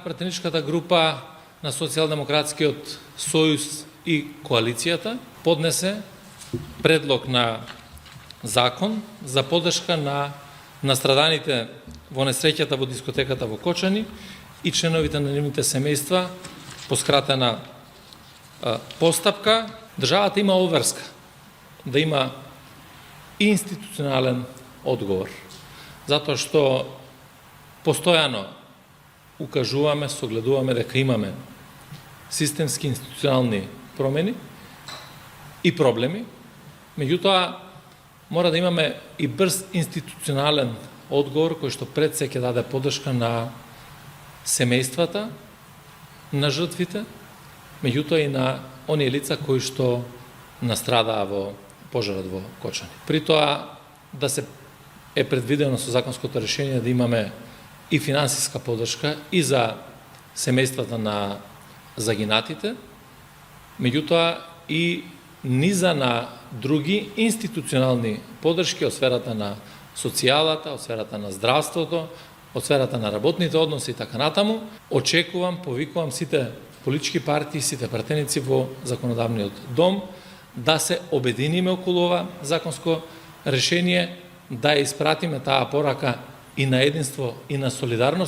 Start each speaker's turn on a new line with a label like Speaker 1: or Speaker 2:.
Speaker 1: Пратеничката група на Социјалдемократскиот сојуз и коалицијата поднесе предлог на закон за поддршка на настраданите во несреќата во дискотеката во Кочани и членовите на нивните семејства по скратена постапка. Државата има обврска да има институционален одговор, затоа што постојано укажуваме, согледуваме дека имаме системски институционални промени и проблеми, меѓутоа мора да имаме и брз институционален одговор кој што пред се ќе даде поддршка на семејствата, на жртвите, меѓутоа и на оние лица кои што настрадаа во пожарот во Кочани. При тоа да се е предвидено со законското решение да имаме и финансиска поддршка и за семејствата на загинатите, меѓутоа и низа на други институционални поддршки од сферата на социјалата, од сферата на здравството, од сферата на работните односи и така натаму. Очекувам, повикувам сите политички партии, сите пратеници во законодавниот дом да се обединиме околу ова законско решение, да испратиме таа порака и на единство и на солидарност.